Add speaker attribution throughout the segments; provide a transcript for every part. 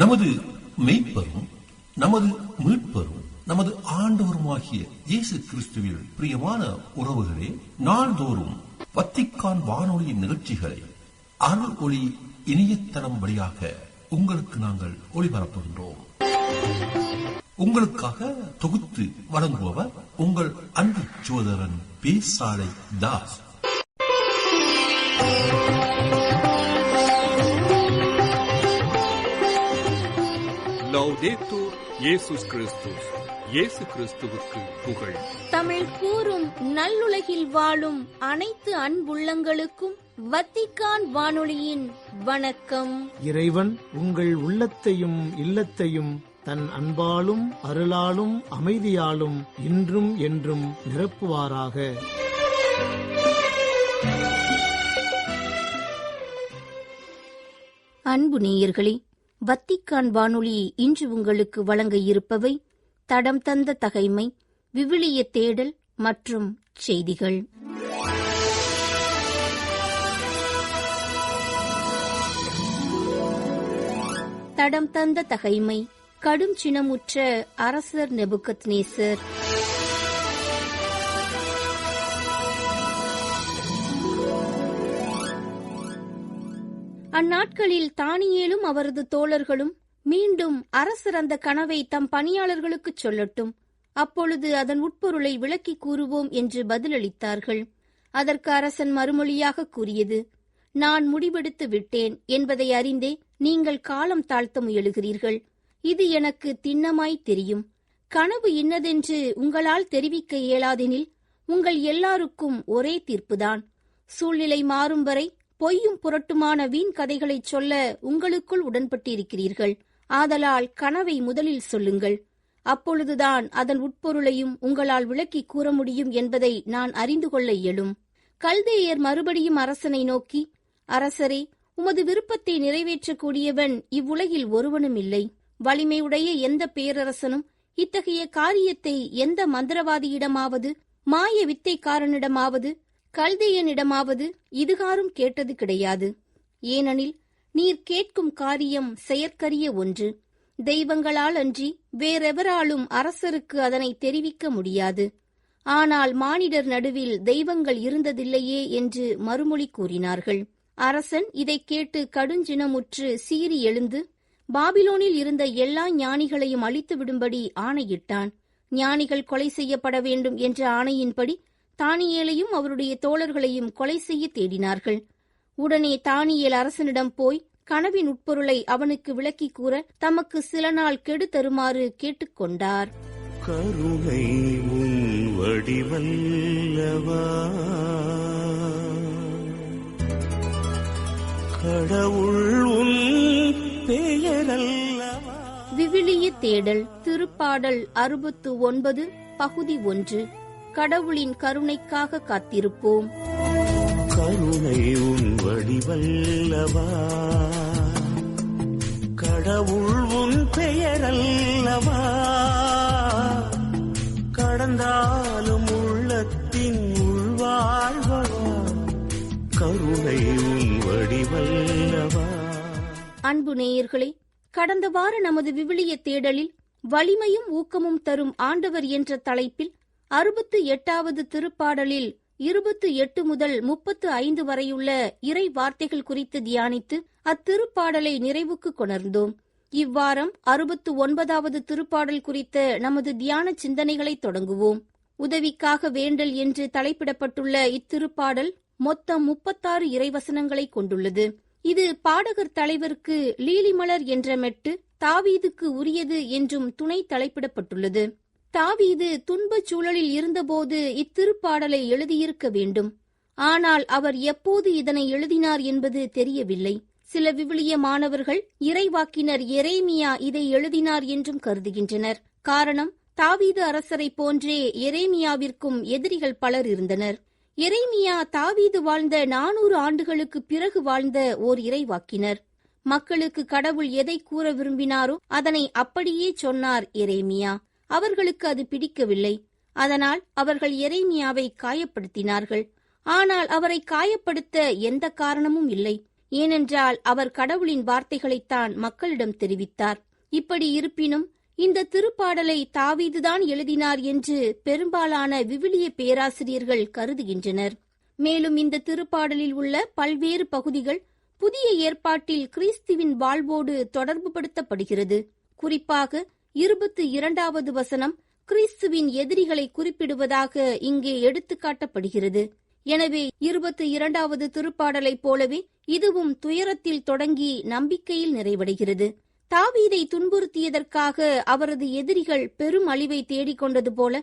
Speaker 1: நமது மெய்ப்பரும் நமது மீட்பரும் நமது ஆண்டவருமாகிய இயேசு கிறிஸ்துவில் பிரியமான உறவுகளே, நாள்தோறும் வத்திக்கான் வானொலியின் நிகழ்ச்சிகளை அருள் ஒளி இணையதளம் வழியாக உங்களுக்கு நாங்கள் ஒளிபரப்புகின்றோம். உங்களுக்காக தொகுத்து வழங்குபவர் உங்கள் அன்பு சகோதரன் பேசாலை தாஸ்.
Speaker 2: லௌதேத்தூர் இயேசுஸ் கிறிஸ்துஸ். இயேசு கிறிஸ்துவுக்கு புகழ்.
Speaker 3: தமிழ் கூறும் நல்லுலகில் வாழும் அனைத்து அன்புள்ளங்களுக்கும் வத்திக்கான் வானொலியின் வணக்கம்.
Speaker 4: இறைவன் உங்கள் உள்ளத்தையும் இல்லத்தையும் தன் அன்பாலும் அருளாலும் அமைதியாலும் இன்றும் என்றும் நிரப்புவாராக.
Speaker 3: அன்பு நேயர்களே, வத்திக்கான் வானொலி இன்று உங்களுக்கு வழங்க இருப்பவை தடம் தந்த தகைமை, விவிலிய தேடல் மற்றும் செய்திகள். தடம் தந்த தகைமை. கடும் சினமுற்ற அரசர் நெபுகத்நேசர். அந்நாட்களில் தானியேலும் அவரது தோழர்களும் மீண்டும் அரசர் அந்த கனவை தம் பணியாளர்களுக்கு சொல்லட்டும், அப்பொழுது அதன் உட்பொருளை விளக்கி கூறுவோம் என்று பதிலளித்தார்கள். அதற்கு அரசன் மறுமொழியாக கூறியது, நான் முடிவெடுத்து விட்டேன் என்பதை அறிந்தே நீங்கள் காலம் தாழ்த்த முயலுகிறீர்கள். இது எனக்கு திண்ணமாய் தெரியும். கனவு இன்னதென்று உங்களால் தெரிவிக்க இயலாதெனில் உங்கள் எல்லாருக்கும் ஒரே தீர்ப்புதான். சூழ்நிலை மாறும் வரை பொய்யும் புரட்டுமான வீண் கதைகளைச் சொல்ல உங்களுக்குள் உடன்பட்டிருக்கிறீர்கள். ஆதலால் கனவை முதலில் சொல்லுங்கள். அப்பொழுதுதான் அதன் உட்பொருளையும் உங்களால் விளக்கி கூற முடியும் என்பதை நான் அறிந்து கொள்ள இயலும். கல்தேயர் மறுபடியும் அரசனை நோக்கி, அரசரே, உமது விருப்பத்தை நிறைவேற்றக்கூடியவன் இவ்வுலகில் ஒருவனும் இல்லை. வலிமையுடைய எந்த பேரரசனும் இத்தகைய காரியத்தை எந்த மந்திரவாதியிடமாவது மாய வித்தைக்காரனிடமாவது கல்தேயனிடமாவது இதுகாரும் கேட்டது கிடையாது. ஏனெனில் நீர் கேட்கும் காரியம் செயற்கரிய ஒன்று. தெய்வங்களால் அன்றி வேறெவராலும் அரசருக்கு அதனை தெரிவிக்க முடியாது. ஆனால் மானிடர் நடுவில் தெய்வங்கள் இருந்ததில்லையே என்று மறுமொழி கூறினார்கள். அரசன் இதைக் கேட்டு கடுஞ்சினமுற்று சீறி எழுந்து பாபிலோனில் இருந்த எல்லா ஞானிகளையும் அழித்து விடும்படி ஆணையிட்டான். ஞானிகள் கொலை செய்யப்பட வேண்டும் என்ற ஆணையின்படி தானியேலையும் அவருடைய தோழர்களையும் கொலை செய்ய தேடினார்கள். உடனே தானியேல் அரசனிடம் போய் கனவின் உட்பொருளை அவனுக்கு விளக்கி கூற தமக்கு சில நாள் கெடு தருமாறு கேட்டுக்கொண்டார்.
Speaker 5: கருணை உன் வடிவல்லவா, கடவுள் உன் பெயரல்லவா.
Speaker 3: விவிலிய தேடல். திருப்பாடல் 69 பகுதி 1. கடவுளின் கருணைக்காக காத்திருப்போம்.
Speaker 5: கருணை உன் வடிவல்லவா, கடவுள் உன் பெயரல்லவா, கடந்தாலும் உள்ளத்தின் உள்வாழ்வா, கருணை உன் வடிவல்லவா.
Speaker 3: அன்பு நேயர்களே, கடந்த வார நமது விவிலிய தேடலில் வலிமையும் ஊக்கமும் தரும் ஆண்டவர் என்ற தலைப்பில் 68வது திருப்பாடலில் 28 முதல் 35 வரையுள்ள இறை வார்த்தைகள் குறித்து தியானித்து அத்திருப்பாடலை நிறைவுக்கு கொணர்ந்தோம். இவ்வாரம் 69வது திருப்பாடல் குறித்த நமது தியான சிந்தனைகளை தொடங்குவோம். உதவிக்காக வேண்டல் என்று தலைப்பிடப்பட்டுள்ள இத்திருப்பாடல் மொத்தம் 36 இறைவசனங்களை கொண்டுள்ளது. இது பாடகர் தலைவருக்கு லீலிமலர் என்ற மெட்டு தாவீதுக்கு உரியது என்றும் துணை தலைப்பிடப்பட்டுள்ளது. தாவீது துன்பச் சூழலில் இருந்தபோது இத்திருப்பாடலை எழுதியிருக்க வேண்டும். ஆனால் அவர் எப்போது இதனை எழுதினார் என்பது தெரியவில்லை. சில விவிலிய மாணவர்கள் இறைவாக்கினர் எரேமியா இதை எழுதினார் என்றும் கருதுகின்றனர். காரணம், தாவீது அரசரை போன்றே எரேமியாவிற்கும் எதிரிகள் பலர் இருந்தனர். எரேமியா தாவீது வாழ்ந்த 400 ஆண்டுகளுக்கு பிறகு வாழ்ந்த ஓர் இறைவாக்கினர். மக்களுக்கு கடவுள் எதை கூற விரும்பினாரோ அதனை அப்படியே சொன்னார் எரேமியா. அவர்களுக்கு அது பிடிக்கவில்லை. அதனால் அவர்கள் எரேமியாவை காயப்படுத்தினார்கள். ஆனால் அவரை காயப்படுத்த எந்த காரணமும் இல்லை. ஏனென்றால் அவர் கடவுளின் வார்த்தைகளைத்தான் மக்களிடம் தெரிவித்தார். இப்படி இருப்பினும் இந்த திருப்பாடலை தாவீதுதான் எழுதினார் என்று பெரும்பாலான விவிலிய பேராசிரியர்கள் கருதுகின்றனர். மேலும் இந்த திருப்பாடலில் உள்ள பல்வேறு பகுதிகள் புதிய ஏற்பாட்டில் கிறிஸ்துவின் வாழ்வோடு தொடர்புபடுத்தப்படுகிறது. குறிப்பாக 22வது வசனம் கிறிஸ்துவின் எதிரிகளை குறிப்பிடுவதாக இங்கே எடுத்துக்காட்டப்படுகிறது. எனவே 22வது திருப்பாடலைப் போலவே இதுவும் துயரத்தில் தொடங்கி நம்பிக்கையில் நிறைவடைகிறது. தாவீதை துன்புறுத்தியதற்காக அவரது எதிரிகள் பெரும் அழிவை தேடிக்கொண்டது போல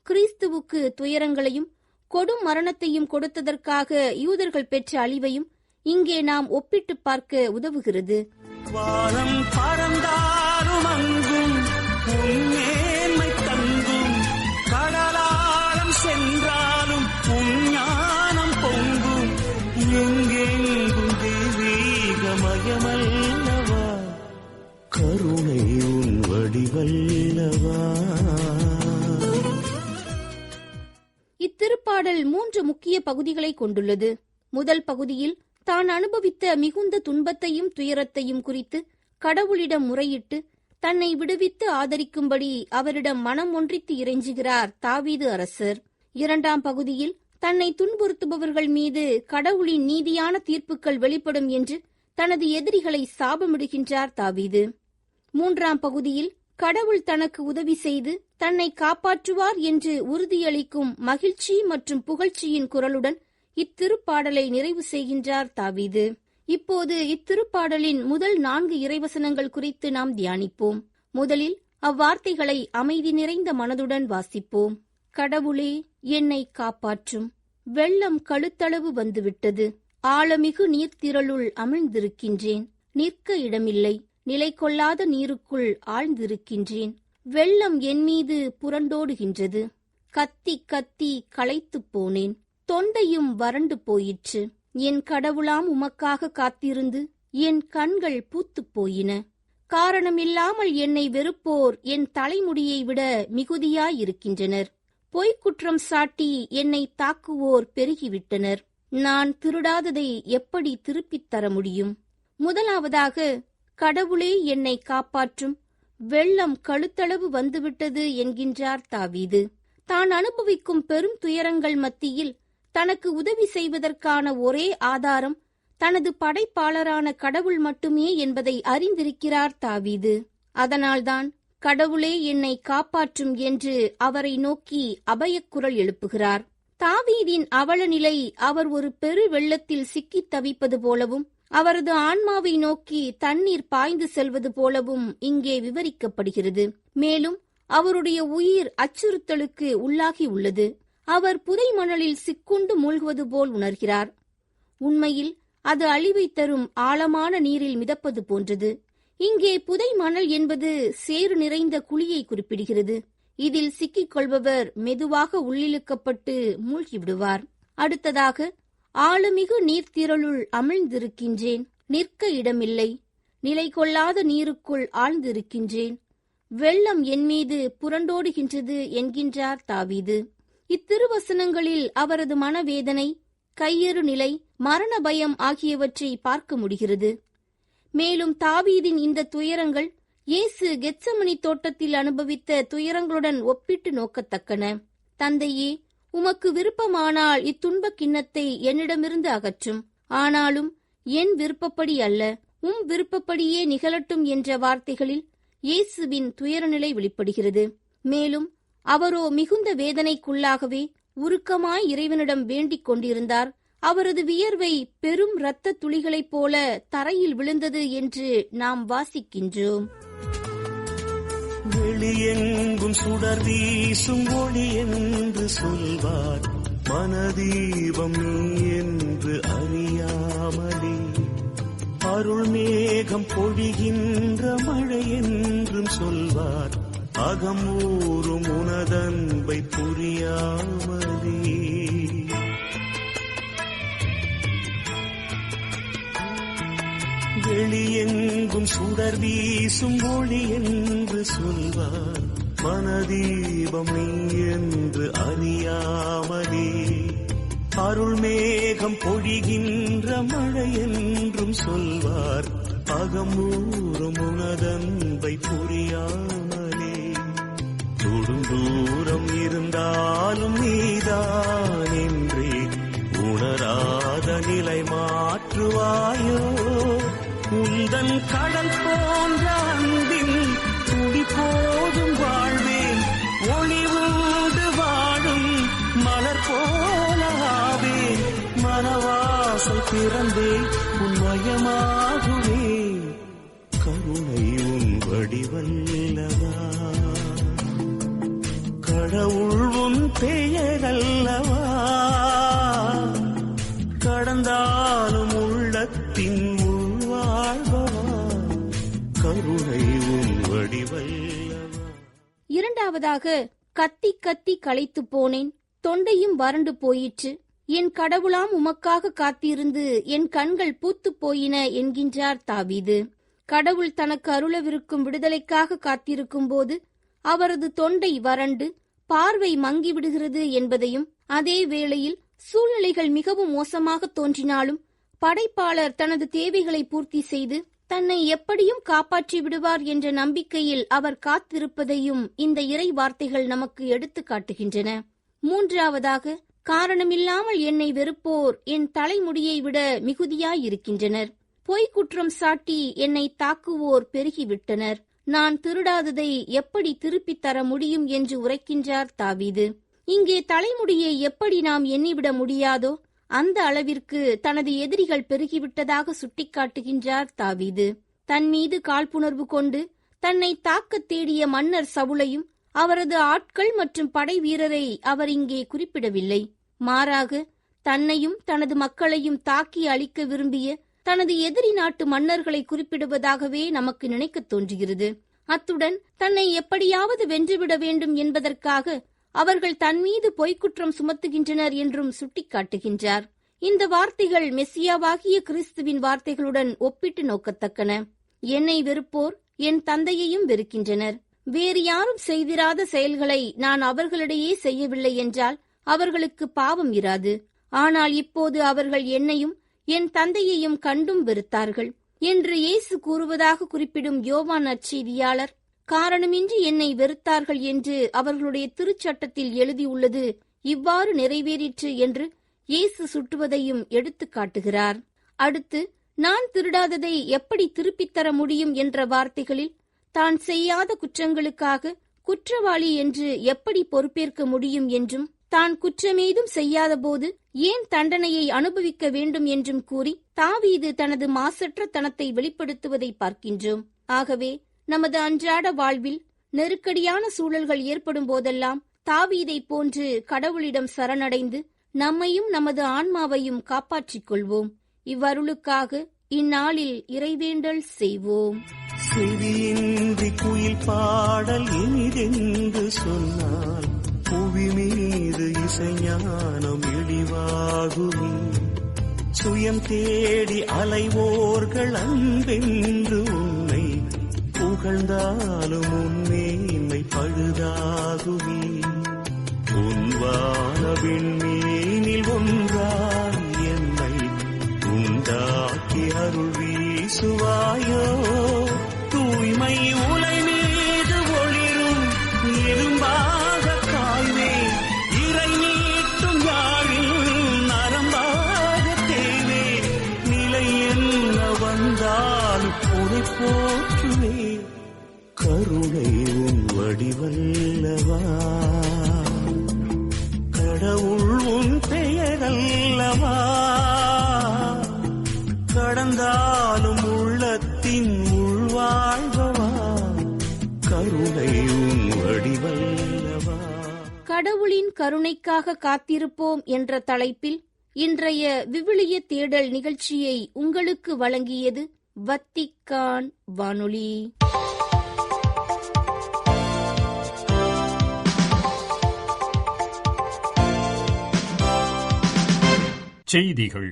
Speaker 3: கிறிஸ்துவுக்கு துயரங்களையும் கொடும் மரணத்தையும் கொடுத்ததற்காக யூதர்கள் பெற்ற அழிவையும் இங்கே நாம் ஒப்பிட்டு பார்க்க உதவுகிறது.
Speaker 5: வானம் பறந்தாலும் அங்கும் உன்மேன்மை தங்கும், கடலாழம் சென்றாலும் உஞ்ஞானம் பொங்கும், எங்கெங்கும் தெய்வீகமயமல்லவா, கருணை உன் வடிவல்லவா.
Speaker 3: இத்திருப்பாடல் 3 முக்கிய பகுதிகளை கொண்டுள்ளது. முதல் பகுதியில் தான் அனுபவித்த மிகுந்த துன்பத்தையும் துயரத்தையும் குறித்து கடவுளிடம் முறையிட்டு தன்னை விடுவித்து ஆதரிக்கும்படி அவரிடம் மனம் ஒன்றித்து இறைஞ்சுகிறார் தாவீது அரசர். 2ஆம் பகுதியில் தன்னை துன்புறுத்துபவர்கள் மீது கடவுளின் நீதியான தீர்ப்புகள் வெளிப்படும் என்று தனது எதிரிகளை சாபமிடுகின்றார் தாவீது. 3ஆம் பகுதியில் கடவுள் தனக்கு உதவி செய்து தன்னை காப்பாற்றுவார் என்று உறுதியளிக்கும் மகிழ்ச்சி மற்றும் புகழ்ச்சியின் குரலுடன் இத்திருப்பாடலை நிறைவு செய்கின்றார் தாவீது. இப்போது இத்திருப்பாடலின் முதல் 4 இறைவசனங்கள் குறித்து நாம் தியானிப்போம். முதலில் அவ்வார்த்தைகளை அமைதி நிறைந்த மனதுடன் வாசிப்போம். கடவுளே, என்னை காப்பாற்றும். வெள்ளம் கழுத்தளவு வந்துவிட்டது. ஆழமிகு நீர்த்திரளுள் அமிழ்ந்திருக்கின்றேன். நிற்க இடமில்லை. நிலை கொள்ளாத நீருக்குள் ஆழ்ந்திருக்கின்றேன். வெள்ளம் என் மீது புரண்டோடுகின்றது. கத்தி கத்தி களைத்துப் போனேன். தொண்டையும் வறண்டு போயிற்று. என் கடவுளாம் உமக்காக காத்திருந்து என் கண்கள் பூத்துப் போயின. காரணமில்லாமல் என்னை வெறுப்போர் என் தலைமுடியை விட மிகுதியாயிருக்கின்றனர். பொய்க்குற்றம் சாட்டி என்னை தாக்குவோர் பெருகிவிட்டனர். நான் திருடாததை எப்படி திருப்பித் தர முடியும்? முதலாவதாக, கடவுளே என்னை காப்பாற்றும். வெள்ளம் கழுத்தளவு வந்துவிட்டது என்கின்றார் தாவீது. தான் அனுபவிக்கும் பெரும் துயரங்கள் மத்தியில் தனக்கு உதவி செய்வதற்கான ஒரே ஆதாரம் தனது படைப்பாளரான கடவுள் மட்டுமே என்பதை அறிந்திருக்கிறார் தாவீது. அதனால்தான் கடவுளே என்னை காப்பாற்றும் என்று அவரை நோக்கி அபயக்குரல் எழுப்புகிறார். தாவீதின் அவல நிலை அவர் ஒரு பெரு வெள்ளத்தில் சிக்கித் தவிப்பது போலவும் அவரது ஆன்மாவை நோக்கி தண்ணீர் பாய்ந்து செல்வது போலவும் இங்கே விவரிக்கப்படுகிறது. மேலும் அவருடைய உயிர் அச்சுறுத்தலுக்கு உள்ளாகி உள்ளது. அவர் புதை மணலில் சிக்குண்டு மூழ்குவது போல் உணர்கிறார். உண்மையில் அது அழிவை தரும் ஆழமான நீரில் மிதப்பது போன்றது. இங்கே புதை மணல் என்பது சேறு நிறைந்த குழியை குறிப்பிடுகிறது. இதில் சிக்கிக் கொள்பவர் மெதுவாக உள்ளிழுக்கப்பட்டு மூழ்கிவிடுவார். அடுத்ததாக, ஆழமிகு நீர்த்திரளுள் அமிழ்ந்திருக்கின்றேன். நிற்க இடமில்லை. நிலை கொள்ளாத நீருக்குள் ஆழ்ந்திருக்கின்றேன். வெள்ளம் என் மீது புரண்டோடுகின்றது என்கின்றார் தாவீது. இத்திருவசனங்களில் அவரது மனவேதனை, கையறு நிலை, மரண பயம் ஆகியவற்றை பார்க்க முடிகிறது. மேலும் தாவீதின் இந்த துயரங்கள் இயேசு கெத்சமனி தோட்டத்தில் அனுபவித்த துயரங்களுடன் ஒப்பிட்டு நோக்கத்தக்கன. தந்தையே, உமக்கு விருப்பமானால் இத்துன்பக் கிண்ணத்தை என்னிடமிருந்து அகற்றும். ஆனாலும் என் விருப்பப்படி அல்ல, உம் விருப்பப்படியே நிகழட்டும் என்ற வார்த்தைகளில் இயேசுவின் துயரநிலை வெளிப்படுகிறது. மேலும் அவரோ மிகுந்த வேதனைக்குள்ளாகவே உருக்கமாய் இறைவனிடம் வேண்டிக் கொண்டிருந்தார். அவரது வியர்வை பெரும் இரத்த துளிகளைப் போல தரையில் விழுந்தது என்று நாம் வாசிக்கின்றோம்.
Speaker 5: வெளியெங்கும் சுடர் வீசும் ஒளி என்று சொல்வார், மனதீபம் நீ என்று அறியாமலே. அருள் மேகம் பொழிகின்ற மழை என்றும் சொல்வார், அகம் ஊறும் உனதன்பை புரியாமலே. வெளியெங்கும் சுடர் வீசும் ஒளி என்று சொல்வார், மனதீபம் நீ என்று அறியாமலே. அருள் மேகம் பொழிகின்ற மழை என்றும் சொல்வார். அகமூறும் உனதன்பை புரியாமலே தொடுந்தூரம் இருந்தாலும் நீதான் என்றே உணராத நிலை மாற்றுவாயோ. உந்தன் கடல் போன்ற அன்பின் துளி போதும் வாழ்வேன். ஒளிவுண்டு வாழும் மலர் போலாவேன். மனவாசல் திறந்தே உன்மயமாகுவே. கருணை உன் வடிவல்லவா, கடவுள் உன் பெயரல்லவா. கடந்தாலும் உள்ளத்தின் உள்வாழ்வா, கருணை உன் வடிவல்லவா.
Speaker 3: இரண்டாவதாக, கத்தி கத்தி களைத்து போனேன், தொண்டையும் வறண்டு போயிற்று. என் கடவுளாம் உமக்காக காத்திருந்து என் கண்கள் பூத்துப் போயின என்கின்றார் தாவீது. கடவுள் தனக்கு அருளவிருக்கும் விடுதலைக்காக காத்திருக்கும் போது அவரது தொண்டை வறண்டு பார்வை மங்கிவிடுகிறது என்பதையும், அதே வேளையில் சூழ்நிலைகள் மிகவும் மோசமாக தோன்றினாலும் படைப்பாளர் தனது தேவைகளை பூர்த்தி செய்து தன்னை எப்படியும் காப்பாற்றி விடுவார் என்ற நம்பிக்கையில் அவர் காத்திருப்பதையும் இந்த இறை வார்த்தைகள் நமக்கு எடுத்து காட்டுகின்றன. மூன்றாவதாக, காரணமில்லாமல் என்னை வெறுப்போர் என் தலைமுடியை விட மிகுதியாயிருக்கின்றனர். பொய்க்குற்றம் சாட்டி என்னை தாக்குவோர் பெருகிவிட்டனர். நான் திருடாததை எப்படி திருப்பித் தர முடியும் என்று உரைக்கின்றார் தாவீது. இங்கே தலைமுடியை எப்படி நாம் எண்ணிவிட முடியாதோ அந்த அளவிற்கு தனது எதிரிகள் பெருகிவிட்டதாக சுட்டிக்காட்டுகின்றார் தாவீது. தன் மீது காழ்ப்புணர்வு கொண்டு தன்னை தாக்கத் தேடிய மன்னர் சவுலையும் அவரது ஆட்கள் மற்றும் படை வீரரை அவர் இங்கே குறிப்பிடவில்லை. மாறாக, தன்னையும் தனது மக்களையும் தாக்கி அழிக்க விரும்பிய தனது எதிரி நாட்டு மன்னர்களை குறிப்பிடுவதாகவே நமக்கு நினைக்கத் தோன்றுகிறது. அத்துடன் தன்னை எப்படியாவது வென்றுவிட வேண்டும் என்பதற்காக அவர்கள் தன்மீது பொய்க்குற்றம் சுமத்துகின்றனர் என்றும் சுட்டிக்காட்டுகின்றார். இந்த வார்த்தைகள் மெசியாவாகிய கிறிஸ்துவின் வார்த்தைகளுடன் ஒப்பிட்டு நோக்கத்தக்கன. என்னை வெறுப்போர் என் தந்தையையும் வெறுக்கின்றனர். வேறு யாரும் செய்திராத செயல்களை நான் அவர்களிடையே செய்யவில்லை என்றால் அவர்களுக்கு பாவம் இராது. ஆனால் இப்போது அவர்கள் என்னையும் என் தந்தையையும் கண்டும் வெறுத்தார்கள் என்று இயேசு கூறுவதாக குறிப்பிடும் யோவான் நற்செய்தியாளர், காரணமின்றி என்னை வெறுத்தார்கள் என்று அவர்களுடைய திருச்சட்டத்தில் எழுதியுள்ளது இவ்வாறு நிறைவேறிற்று என்று இயேசு சுட்டுவதையும் எடுத்து காட்டுகிறார். அடுத்து, நான் திருடாததை எப்படி திருப்பித் தர முடியும் என்ற வார்த்தைகளில் தான் செய்யாத குற்றங்களுக்காக குற்றவாளி என்று எப்படி பொறுப்பேற்க முடியும் என்றும், தான் குற்றமேதும் செய்யாத போது ஏன் தண்டனையை அனுபவிக்க வேண்டும் என்றும் கூறி தாவீது தனது மாசற்ற தனத்தை வெளிப்படுத்துவதை பார்க்கின்றோம். ஆகவே நமது அன்றாட வாழ்வில் நெருக்கடியான சூழல்கள் ஏற்படும் போதெல்லாம் தாவீதை போன்று கடவுளிடம் சரணடைந்து நம்மையும் நமது ஆன்மாவையும் காப்பாற்றிக் கொள்வோம். இவ்வருளுக்காக இந்நாளில் இறைவேண்டல் செய்வோம்.
Speaker 5: செவியின்றி குயில் பாடல் இனிதென்று சொன்னால் புவி மீது இசைஞானம் இழிவாகுமே. சுயம் தேடி அலைவோர்கள் அன்பென்று உன்னை புகழ்ந்தாலும் உன்மேன்மை பழுதாகுமே. உன்வான விண்மீனில் ஒன்றாய் என்னை உண்டாக்கி அருள் வீசுவாயோ. தூய்மை உலை மீது ஒளிரும் இரும்பாக காய்வேன். இறை நீட்டும் யாழில் நரம்பாக தேய்வேன். நிலை என்ன வந்தாலும் உனை போற்றுவே. கருணை உன் வடிவல்லவா, கடவுள் உன் பெயரல்லவா. கடந்தாலும் உள்ளத்தின் உள்வாழ்வா, கருணை உன் வடிவல்லவா.
Speaker 3: கடவுளின் கருணைக்காக காத்திருப்போம் என்ற தலைப்பில் இன்றைய விவிலிய தேடல் நிகழ்ச்சியை உங்களுக்கு வழங்கியது வத்திக்கான் வானொலி.
Speaker 2: செய்திகள்.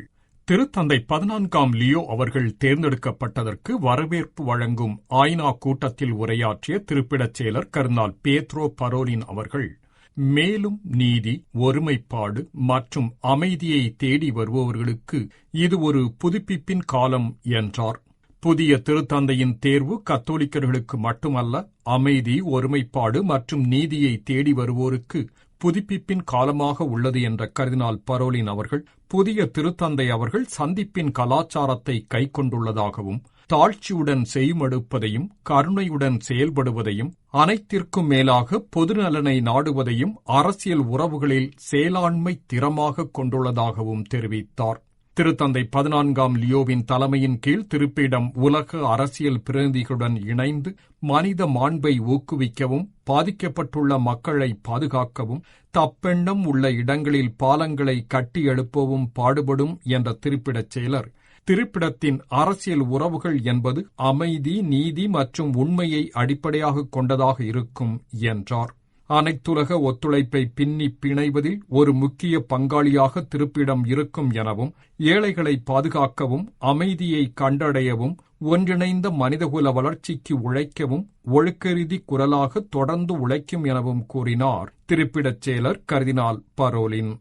Speaker 2: திருத்தந்தை 14ஆம் லியோ அவர்கள் தேர்ந்தெடுக்கப்பட்டதற்கு வரவேற்பு வழங்கும் ஐநா கூட்டத்தில் உரையாற்றிய திருப்பிடச் செயலர் கர்தினால் பேத்ரோ பரோலின் அவர்கள் மேலும் நீதி, ஒருமைப்பாடு மற்றும் அமைதியை தேடி வருபவர்களுக்கு இது ஒரு புதுப்பிப்பின் காலம் என்றார். புதிய திருத்தந்தையின் தேர்வு கத்தோலிக்கர்களுக்கு மட்டுமல்ல, அமைதி, ஒருமைப்பாடு மற்றும் நீதியை தேடி வருவோருக்கு புதுப்பிப்பின் காலமாக உள்ளது என்ற கர்தினால் பரோலின் அவர்கள், புதிய திருத்தந்தை அவர்கள் சந்திப்பின் கலாச்சாரத்தை கைக்கொண்டுள்ளதாகவும், தாழ்ச்சியுடன் செய்மடுப்பதையும், கருணையுடன் செயல்படுவதையும், அனைத்திற்கும் மேலாக பொதுநலனை நாடுவதையும் அரசியல் உறவுகளில் செயலாண்மை திறமாக கொண்டுள்ளதாகவும் தெரிவித்தார். திருத்தந்தை 14ஆம் லியோவின் தலைமையின் கீழ் திருப்பிடம் உலக அரசியல் பிரதிநிதிகளுடன் இணைந்து மனித மாண்பை ஊக்குவிக்கவும், பாதிக்கப்பட்டுள்ள மக்களை பாதுகாக்கவும், தப்பெண்ணம் உள்ள இடங்களில் பாலங்களை கட்டி எழுப்பவும் பாடுபடும் என்ற திருப்பிடச் செயலர், திருப்பிடத்தின் அரசியல் உறவுகள் என்பது அமைதி, நீதி மற்றும் உண்மையை அடிப்படையாக கொண்டதாக இருக்கும் என்றார். அனைத்துலக ஒத்துழைப்பை பின்னி பிணைவதில் ஒரு முக்கிய பங்காளியாக திருப்பிடம் இருக்கும் எனவும், ஏழைகளை பாதுகாக்கவும், அமைதியை கண்டடையவும், ஒன்றிணைந்த மனிதகுல வளர்ச்சிக்கு உழைக்கவும் ஒழுக்கரீதி குரலாக தொடர்ந்து உழைக்கும் எனவும் கூறினார் திருப்பிடச் செயலர் கர்தினால் பரோலின்.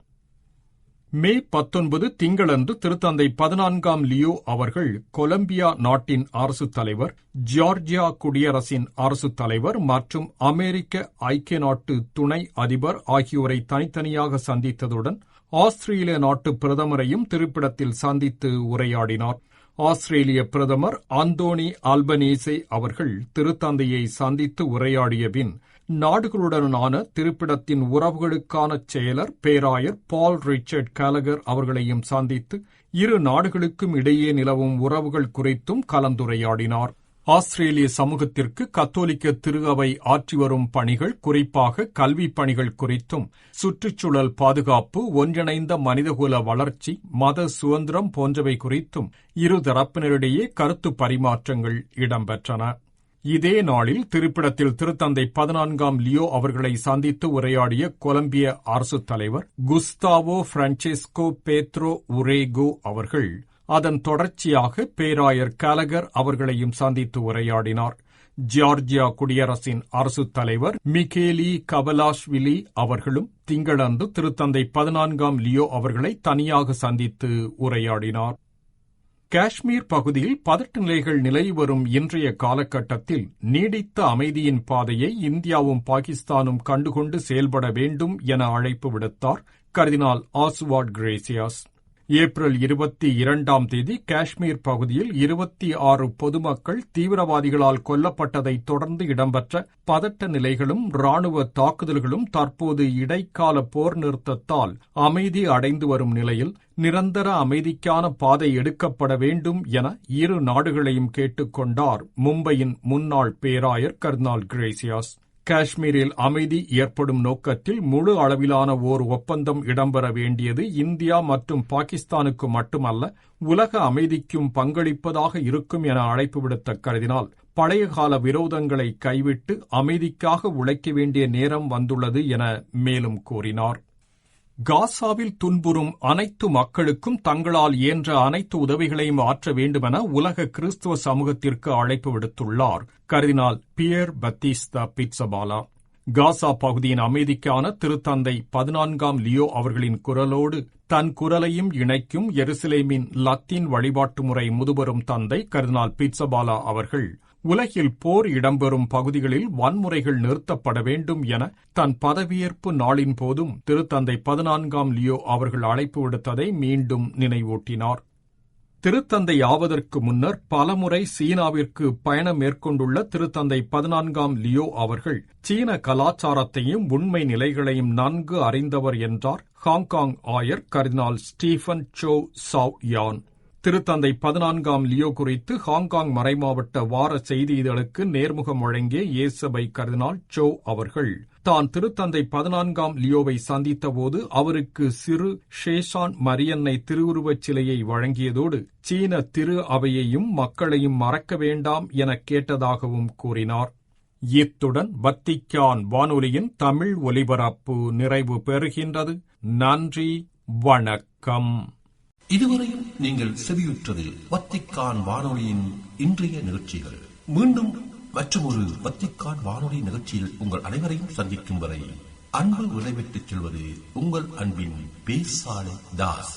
Speaker 2: மே 19 திங்களன்று திருத்தந்தை 14ஆம் லியோ அவர்கள் கொலம்பியா நாட்டின் அரசுத் தலைவர், ஜார்ஜியா குடியரசின் அரசுத் தலைவர் மற்றும் அமெரிக்க ஐக்கிய நாட்டு துணை அதிபர் ஆகியோரை தனித்தனியாக சந்தித்ததுடன் ஆஸ்திரேலிய நாட்டு பிரதமரையும் திருப்பிடத்தில் சந்தித்து உரையாடினார். ஆஸ்திரேலிய பிரதமர் அந்தோனி ஆல்பனீசே அவர்கள் திருத்தந்தையை சந்தித்து உரையாடிய பின் நாடுகளுடனான திருப்பிடத்தின் உறவுகளுக்கான செயலர் பேராயர் பால் ரிச்சர்ட் கேலகர் அவர்களையும் சந்தித்து இரு நாடுகளுக்கும் இடையே நிலவும் உறவுகள் குறித்தும் கலந்துரையாடினார். ஆஸ்திரேலிய சமூகத்திற்கு கத்தோலிக்க திரு அவை ஆற்றி வரும் பணிகள், குறிப்பாக கல்விப் பணிகள் குறித்தும், சுற்றுச்சூழல் பாதுகாப்பு, ஒன்றிணைந்த மனிதகுல வளர்ச்சி, மத சுதந்திரம் போன்றவை குறித்தும் இருதரப்பினரிடையே கருத்து பரிமாற்றங்கள் இடம்பெற்றன. இதே நாளில் திருப்பிடத்தில் திருத்தந்தை 14ஆம் லியோ அவர்களை சந்தித்து உரையாடிய கொலம்பிய அரசுத் தலைவர் குஸ்தாவோ பிரான்செஸ்கோ பேத்ரோ உரேகோ அவர்கள் அதன் தொடர்ச்சியாக பேராயர் கேலகர் அவர்களையும் சந்தித்து உரையாடினார். ஜார்ஜியா குடியரசின் அரசுத் தலைவர் மிகேலி கவலாஷ்விலி அவர்களும் திங்களன்று திருத்தந்தை 14ஆம் லியோ அவர்களை தனியாக சந்தித்து உரையாடினார். காஷ்மீர் பகுதியில் பதட்ட நிலைகள் நிலவி வரும் இன்றைய காலகட்டத்தில் நீடித்த அமைதியின் பாதையை இந்தியாவும் பாகிஸ்தானும் கண்டுகொண்டு செயல்பட வேண்டும் என அழைப்பு விடுத்தார் கர்தினால் ஆஸ்வால்ட் கிரேசியாஸ். ஏப்ரல் 22ஆம் தேதி காஷ்மீர் பகுதியில் 26 பொதுமக்கள் தீவிரவாதிகளால் கொல்லப்பட்டதைத் தொடர்ந்து இடம்பெற்ற பதட்ட நிலைகளும் ராணுவ தாக்குதல்களும் தற்போது இடைக்கால போர் நிறுத்தத்தால் அமைதி அடைந்து வரும் நிலையில் நிரந்தர அமைதிக்கான பாதை எடுக்கப்பட வேண்டும் என இரு நாடுகளையும் கேட்டுக் கொண்டார் மும்பையின் முன்னாள் பேராயர் கர்தினால் கிரேசியாஸ். காஷ்மீரில் அமைதி ஏற்படும் நோக்கத்தில் முழு அளவிலான ஓர் ஒப்பந்தம் இடம்பெற வேண்டியது இந்தியா மற்றும் பாகிஸ்தானுக்கு மட்டுமல்ல, உலக அமைதிக்கும் பங்களிப்பதாக இருக்கும் என அழைப்பு விடுத்த கர்தினால், பழைய கால விரோதங்களை கைவிட்டு அமைதிக்காக உழைக்க வேண்டிய நேரம் வந்துள்ளது என மேலும் கூறினார். காசாவில் துன்புறும் அனைத்து மக்களுக்கும் தங்களால் இயன்ற அனைத்து உதவிகளையும் ஆற்ற வேண்டுமென உலக கிறிஸ்துவ சமூகத்திற்கு அழைப்பு விடுத்துள்ளார் கர்தினால் பியர் பத்திஸ்தா பிட்சபாலா. காசா பகுதியின் அமைதிக்கான திருத்தந்தை 14ஆம் லியோ அவர்களின் குரலோடு தன் குரலையும் இணைக்கும் எருசலேமின் லத்தீன் வழிபாட்டு முறை முதுபெரும் தந்தை கர்தினால் பிட்சபாலா அவர்கள் உலகில் போர் இடம்பெறும் பகுதிகளில் வன்முறைகள் நிறுத்தப்பட வேண்டும் என தன் பதவியேற்பு நாளின் போதும் திருத்தந்தை 14ஆம் லியோ அவர்கள் அழைப்பு விடுத்ததை மீண்டும் நினைவூட்டினார். திருத்தந்தை ஆவதற்கு முன்னர் பலமுறை சீனாவிற்கு பயணம் மேற்கொண்டுள்ள திருத்தந்தை 14ஆம் லியோ அவர்கள் சீன கலாச்சாரத்தையும் உண்மை நிலைகளையும் நன்கு அறிந்தவர் என்றார் ஹாங்காங் ஆயர் கர்தினால் ஸ்டீஃபன் சோ சாவ் யான். திருத்தந்தை 14ஆம் லியோ குறித்து ஹாங்காங் மறைமாவட்ட வார செய்தி இதழுக்கு நேர்முகம் வழங்கிய இயேசபை கர்தினால் சோ அவர்கள் தான் திருத்தந்தை 14ஆம் லியோவை சந்தித்தபோது அவருக்கு சிறு ஷேஷான் மரியன்னை திருவுருவச் சிலையை வழங்கியதோடு சீன திரு அவையையும் மக்களையும் மறக்க வேண்டாம் என கேட்டதாகவும் கூறினார். இத்துடன் வத்திக்கான் வானொலியின் தமிழ் ஒலிபரப்பு நிறைவு பெறுகின்றது. நன்றி, வணக்கம்.
Speaker 1: இதுவரையும் நீங்கள் செவியுற்றது வத்திக்கான் வானொலியின் இன்றைய நிகழ்ச்சிகள். மீண்டும் மற்றொரு வத்திக்கான் வானொலி நிகழ்ச்சியில் உங்கள் அனைவரையும் சந்திக்கும் வரை அன்பு விடைபெற்றுச் செல்வது உங்கள் அன்பின் பேசாலை தாஸ்.